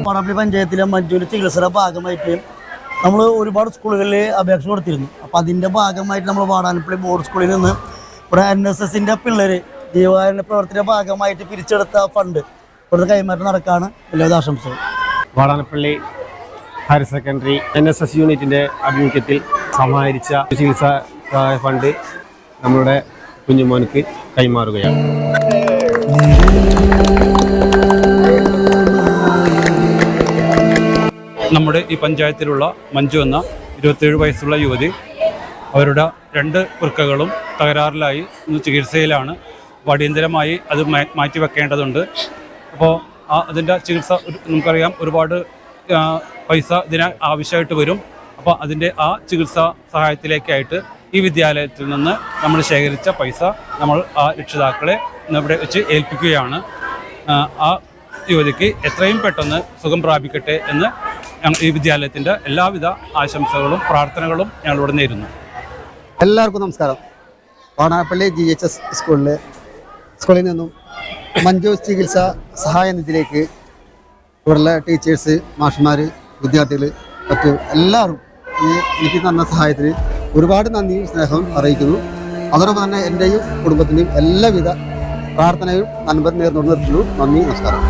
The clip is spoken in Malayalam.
പാണാപ്പള്ളി പഞ്ചായത്തിലെ മഞ്ചൂര് ചികിത്സയുടെ ഭാഗമായിട്ട് നമ്മൾ ഒരുപാട് സ്കൂളുകളിൽ അപേക്ഷ കൊടുത്തിരുന്നു. അപ്പോൾ അതിൻ്റെ ഭാഗമായിട്ട് നമ്മൾ വാടാനപ്പള്ളി ബോർഡ് സ്കൂളിൽ നിന്ന് ഇവിടെ NSSൻ്റെ പിള്ളേർ ജീവകാരുണ്യ പ്രവർത്തനത്തിൻ്റെ ഭാഗമായിട്ട് പിരിച്ചെടുത്ത ഫണ്ട് ഇവിടുത്തെ കൈമാറ്റം നടക്കാണ്. എല്ലാവിധ ആശംസകൾ. വാടാനപ്പള്ളി ഹയർ സെക്കൻഡറി NSS യൂണിറ്റിൻ്റെ ആഭിമുഖ്യത്തിൽ സമാഹരിച്ച ചികിത്സാ ഫണ്ട് നമ്മളുടെ കുഞ്ഞുമോനക്ക് കൈമാറുകയാണ്. നമ്മുടെ ഈ പഞ്ചായത്തിലുള്ള മഞ്ജു എന്ന 27 വയസ്സുള്ള യുവതി, അവരുടെ 2 വൃക്കകളും തകരാറിലായി ഇന്ന് ചികിത്സയിലാണ്. അപ്പോൾ അടിയന്തരമായി അത് മാറ്റിവെക്കേണ്ടതുണ്ട്. അപ്പോൾ അതിൻ്റെ ചികിത്സ നമുക്കറിയാം, ഒരുപാട് പൈസ ഇതിന് ആവശ്യമായിട്ട് വരും. അപ്പോൾ അതിൻ്റെ ആ ചികിത്സാ സഹായത്തിലേക്കായിട്ട് ഈ വിദ്യാലയത്തിൽ നിന്ന് നമ്മൾ ശേഖരിച്ച പൈസ നമ്മൾ ആ രക്ഷിതാക്കളെ ഇവിടെ വെച്ച് ഏൽപ്പിക്കുകയാണ്. ആ യുവതിക്ക് എത്രയും പെട്ടെന്ന് സുഖം പ്രാപിക്കട്ടെ എന്ന് ഈ വിദ്യാലയത്തിൻ്റെ എല്ലാവിധ ആശംസകളും പ്രാർത്ഥനകളും ഞങ്ങളിവിടെ നേരുന്നു. എല്ലാവർക്കും നമസ്കാരം. വാടാനപ്പള്ളി GHS സ്കൂളിൽ നിന്നും മഞ്ജു ചികിത്സാ സഹായ നിധിയിലേക്ക് ഇവിടെയുള്ള ടീച്ചേഴ്സ്, മാഷ്മാർ, വിദ്യാർത്ഥികൾ, മറ്റ് എല്ലാവരും എനിക്ക് തന്ന സഹായത്തിന് ഒരുപാട് നന്ദി, സ്നേഹം അറിയിക്കുന്നു. അതോടൊപ്പം തന്നെ എൻ്റെയും കുടുംബത്തിൻ്റെയും എല്ലാവിധ പ്രാർത്ഥനയും നന്മ നേർന്നുകൊണ്ട് നിർത്തുന്നു. നന്ദി, നമസ്കാരം.